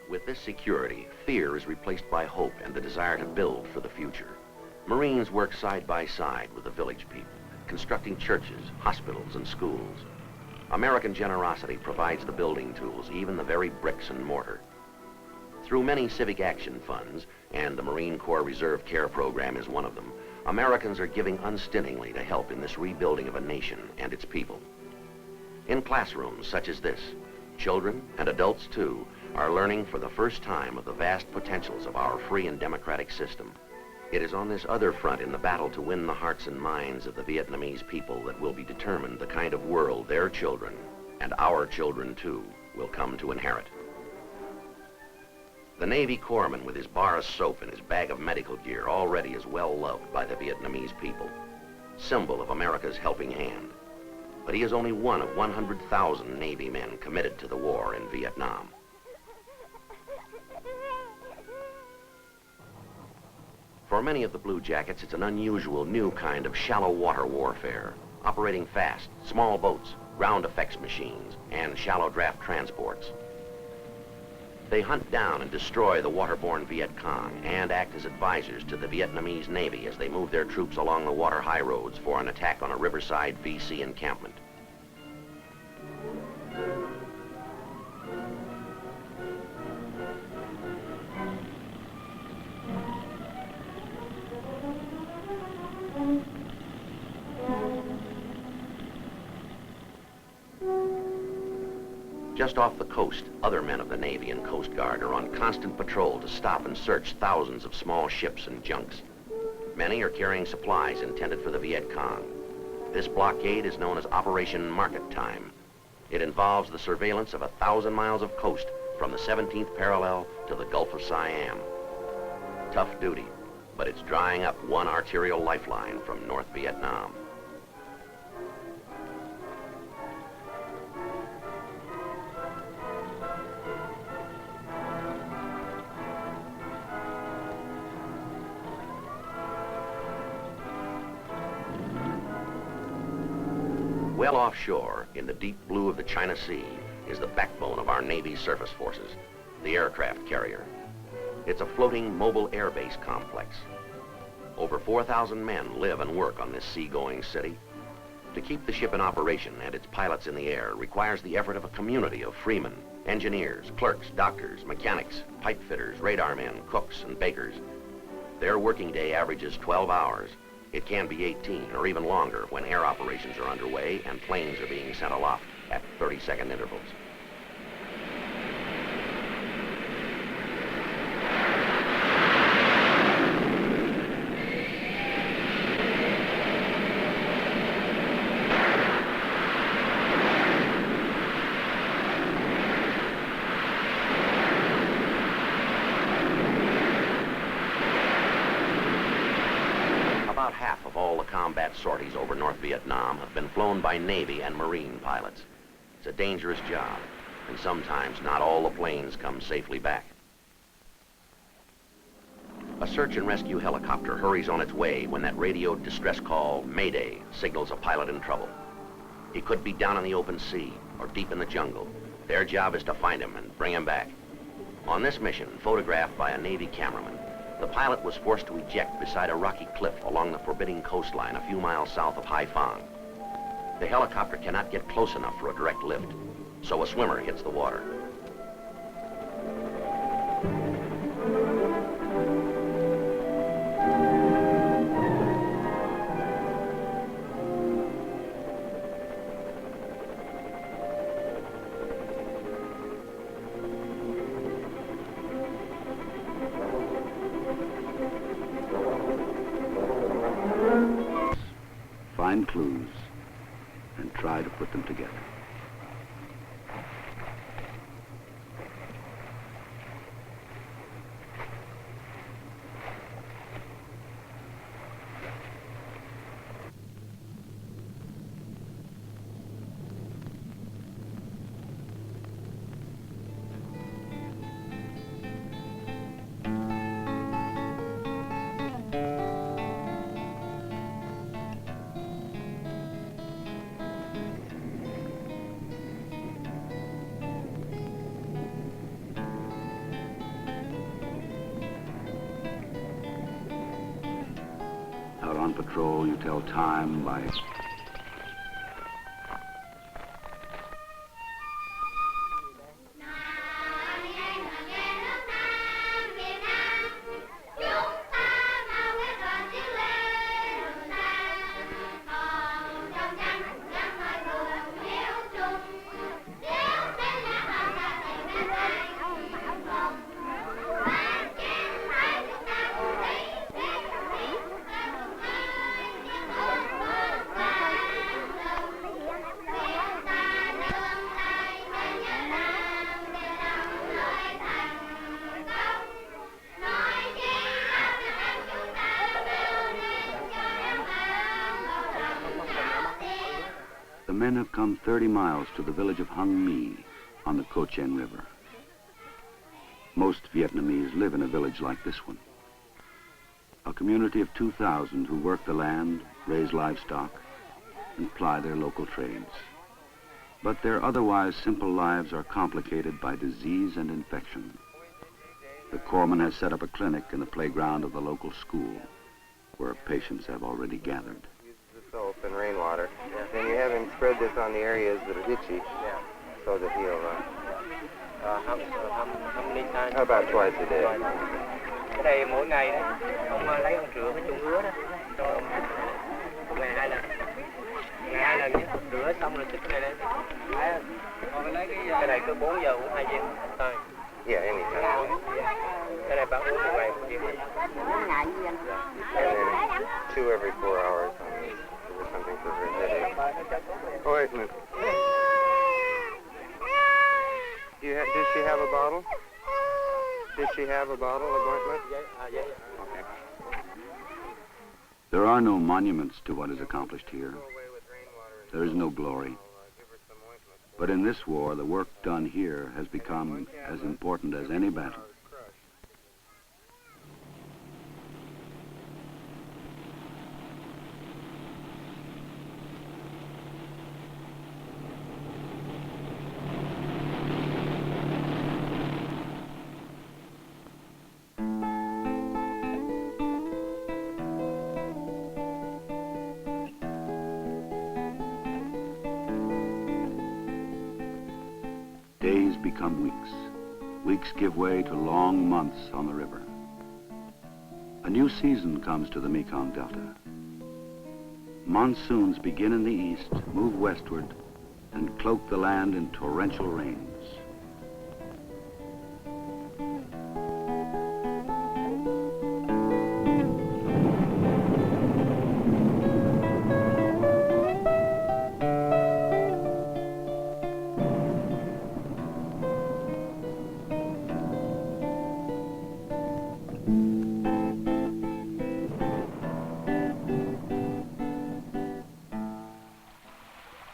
With this security, fear is replaced by hope and the desire to build for the future. Marines work side by side with the village people, constructing churches, hospitals, and schools. American generosity provides the building tools, even the very bricks and mortar. Through many civic action funds, and the Marine Corps Reserve Care Program is one of them, Americans are giving unstintingly to help in this rebuilding of a nation and its people. In classrooms such as this, children, and adults too, are learning for the first time of the vast potentials of our free and democratic system. It is on this other front in the battle to win the hearts and minds of the Vietnamese people that will be determined the kind of world their children, and our children too, will come to inherit. The Navy corpsman with his bar of soap and his bag of medical gear already is well loved by the Vietnamese people, symbol of America's helping hand. But he is only one of 100,000 Navy men committed to the war in Vietnam. For many of the Blue Jackets, it's an unusual new kind of shallow water warfare, operating fast, small boats, ground effects machines, and shallow draft transports. They hunt down and destroy the waterborne Vietcong and act as advisors to the Vietnamese Navy as they move their troops along the water high roads for an attack on a riverside VC encampment. Just off the coast, other men of the Navy and Coast Guard are on constant patrol to stop and search thousands of small ships and junks. Many are carrying supplies intended for the Vietcong. This blockade is known as Operation Market Time. It involves the surveillance of 1,000 miles of coast from the 17th parallel to the Gulf of Siam. Tough duty, but it's drying up one arterial lifeline from North Vietnam. Well offshore, in the deep blue of the China Sea, is the backbone of our Navy surface forces, the aircraft carrier. It's a floating mobile airbase complex. Over 4,000 men live and work on this seagoing city. To keep the ship in operation and its pilots in the air requires the effort of a community of freemen, engineers, clerks, doctors, mechanics, pipe fitters, radar men, cooks, and bakers. Their working day averages 12 hours. It can be 18 or even longer when air operations are underway and planes are being sent aloft at 30-second intervals. About half of all the combat sorties over North Vietnam have been flown by Navy and Marine pilots. It's a dangerous job, and sometimes not all the planes come safely back. A search and rescue helicopter hurries on its way when that radioed distress call, Mayday, signals a pilot in trouble. He could be down in the open sea or deep in the jungle. Their job is to find him and bring him back. On this mission, photographed by a Navy cameraman, the pilot was forced to eject beside a rocky cliff along the forbidding coastline a few miles south of Haiphong. The helicopter cannot get close enough for a direct lift, so a swimmer hits the water. Find clues and try to put them together. patrol, you tell time by... The men have come 30 miles to the village of Hong Mih on the Co Chen River. Most Vietnamese live in a village like this one. A community of 2,000 who work the land, raise livestock, and ply their local trades. But their otherwise simple lives are complicated by disease and infection. The corpsman has set up a clinic in the playground of the local school, where patients have already gathered. Soap and rainwater, and you have him spread this on the areas that are itchy, so that he'll how many times? About twice a day. Cái đây mỗi ngày đấy, ông lấy ông rửa cái chung rửa đó, cho ngày 2 lần. Ngày 2 lần nhé, rửa xong rồi xích cái này lên. Còn cái này cứ 4 giờ uống 2 viên. Yeah, anytime. Cái này bạn uống một ngày 1 viên. And then 2 every 4 hours or something for her headache. Oh, wait a minute. Does she have a bottle? Does she have a bottle of ointment? Yeah. Okay. There are no monuments to what is accomplished here. There is no glory. But in this war, the work done here has become as important as any battle. Days become weeks. Weeks give way to long months on the river. A new season comes to the Mekong Delta. Monsoons begin in the east, move westward, and cloak the land in torrential rains.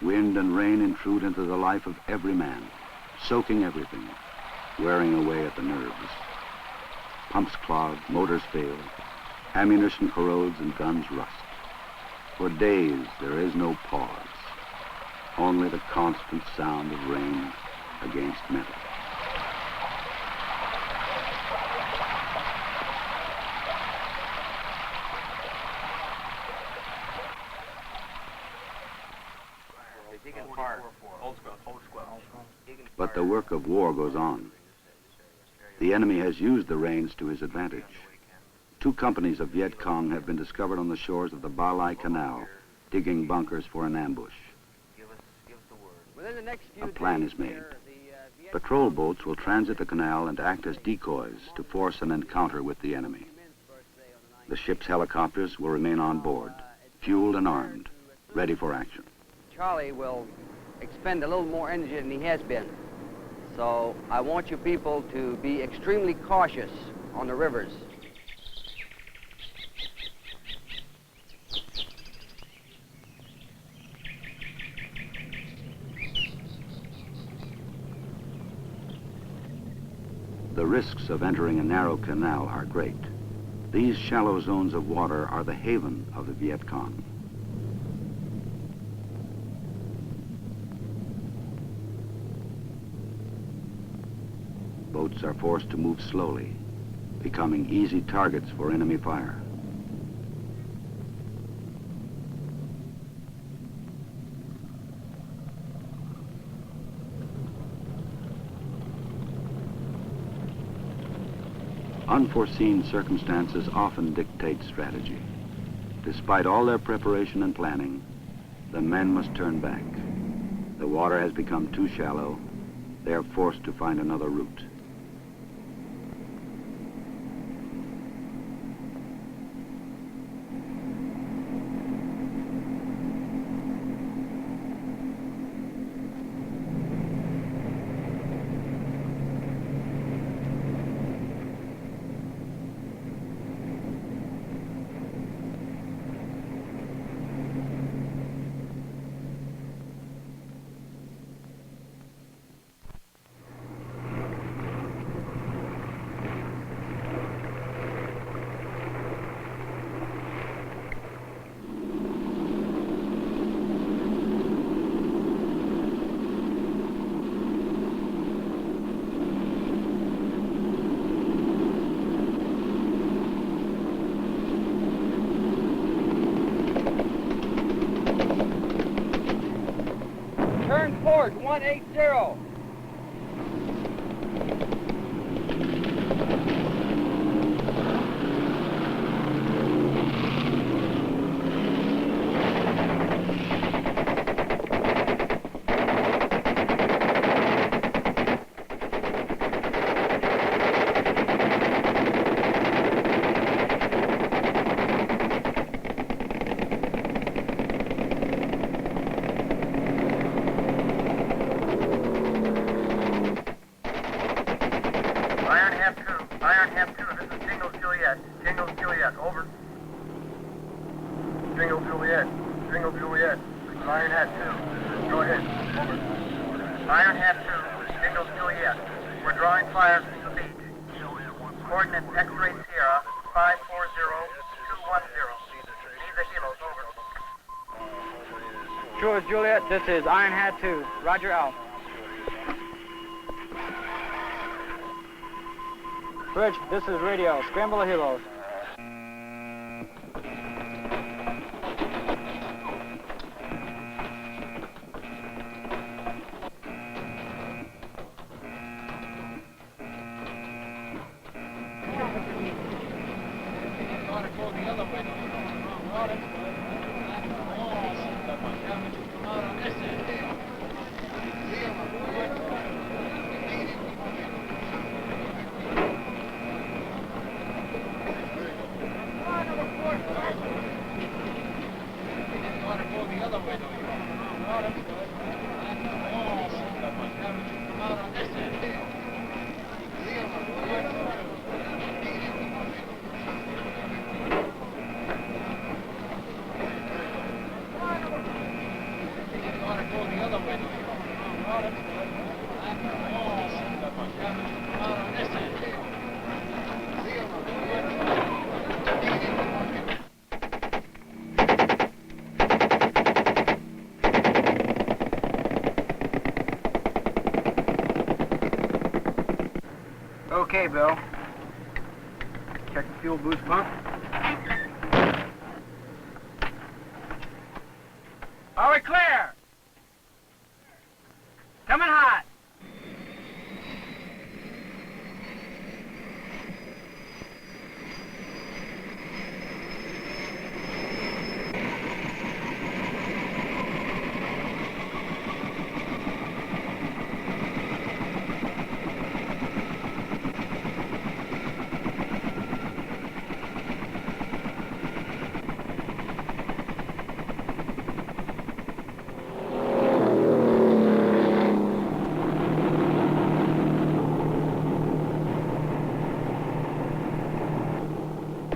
Wind and rain intrude into the life of every man, soaking everything, wearing away at the nerves. Pumps clog, motors fail, ammunition corrodes and guns rust. For days there is no pause, only the constant sound of rain against metal. But the work of war goes on. The enemy has used the rains to his advantage. 2 companies of Vietcong have been discovered on the shores of the Ba Lai Canal, digging bunkers for an ambush. A plan is made. Patrol boats will transit the canal and act as decoys to force an encounter with the enemy. The ship's helicopters will remain on board, fueled and armed, ready for action. Charlie will expend a little more energy than he has been. So I want you people to be extremely cautious on the rivers. The risks of entering a narrow canal are great. These shallow zones of water are the haven of the Vietcong. Boats are forced to move slowly, becoming easy targets for enemy fire. Unforeseen circumstances often dictate strategy. Despite all their preparation and planning, the men must turn back. The water has become too shallow. They are forced to find another route. Turn port 180. Sure, Juliet, this is Iron Hat 2. Roger out. Bridge, this is radio. Scramble the helos. Okay, Bill. Check the fuel boost pump. Are we clear? Coming hot.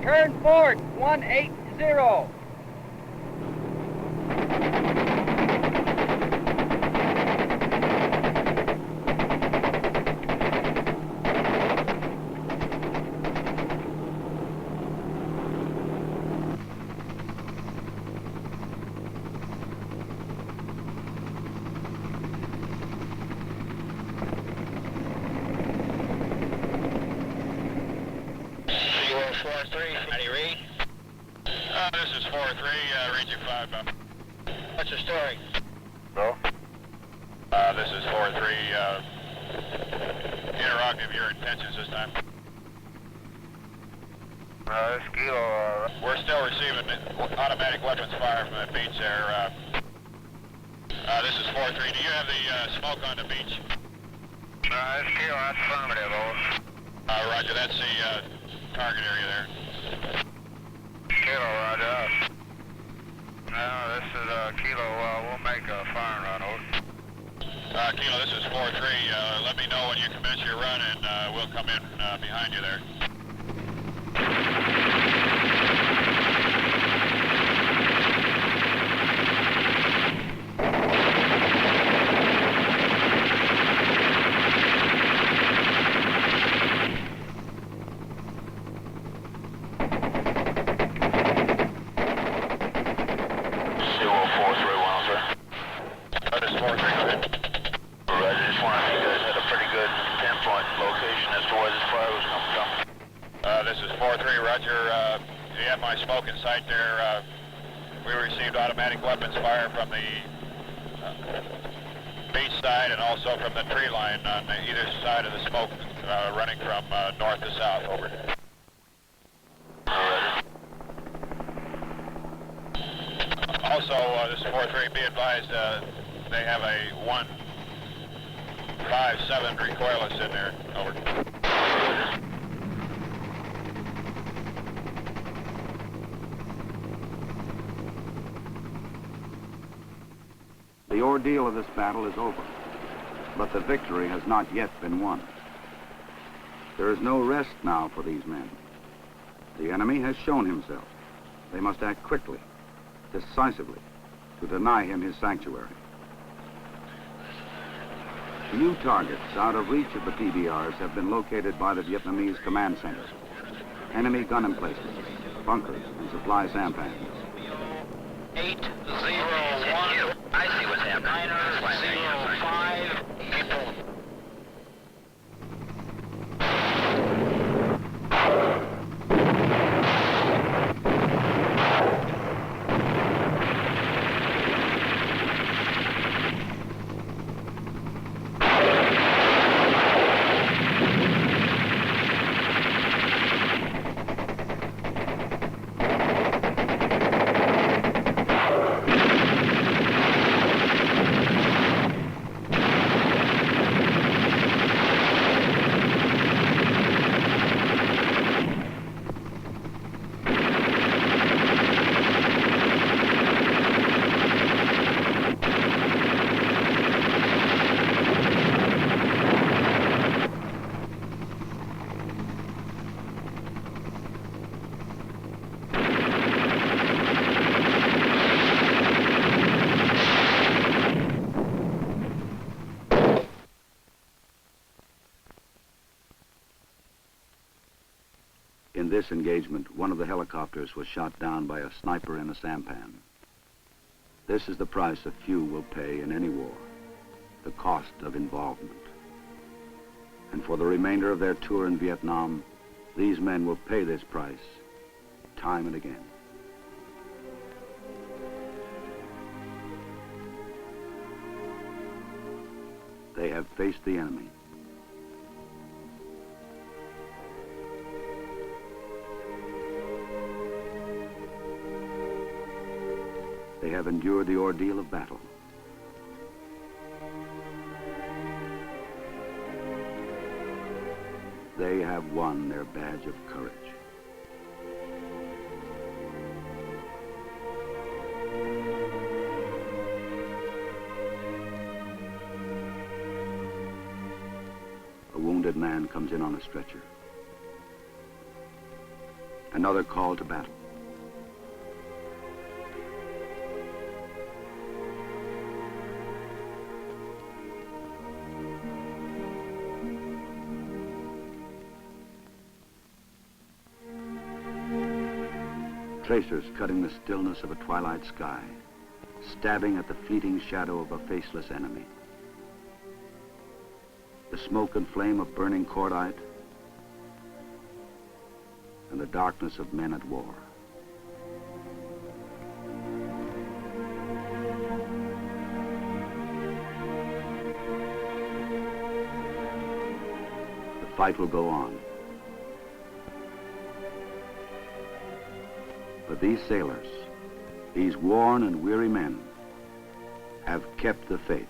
Turn port 180. Any read? This is 4-3, read you 5. What's the story? No. This is 4-3, interrogative your intentions this time. This Kilo, we're still receiving automatic weapons fire from the beach there. This is 4-3. Do you have the smoke on the beach? This Kilo, that's affirmative, over. Roger, that's the target area there. Kilo, roger. No, this is Kilo, we'll make a fire run, over. Kilo, this is 4-3. Let me know when you commence your run and we'll come in behind you there. Smoke in sight there. We received automatic weapons fire from the beach side and also from the tree line on either side of the smoke running from north to south. Over. Also, this is 4-3. Be advised, they have a 1.57 recoilless in there. Over. The ordeal of this battle is over, but the victory has not yet been won. There is no rest now for these men. The enemy has shown himself. They must act quickly, decisively, to deny him his sanctuary. New targets out of reach of the PBRs have been located by the Vietnamese command center. Enemy gun emplacements, bunkers, and supply sampans. 801. I see what's happening. 905. April. In this engagement, one of the helicopters was shot down by a sniper in a sampan. This is the price a few will pay in any war, the cost of involvement. And for the remainder of their tour in Vietnam, these men will pay this price time and again. They have faced the enemy. They have endured the ordeal of battle. They have won their badge of courage. A wounded man comes in on a stretcher. Another call to battle. Tracers cutting the stillness of a twilight sky, stabbing at the fleeting shadow of a faceless enemy. The smoke and flame of burning cordite, and the darkness of men at war. The fight will go on. But these sailors, these worn and weary men, have kept the faith.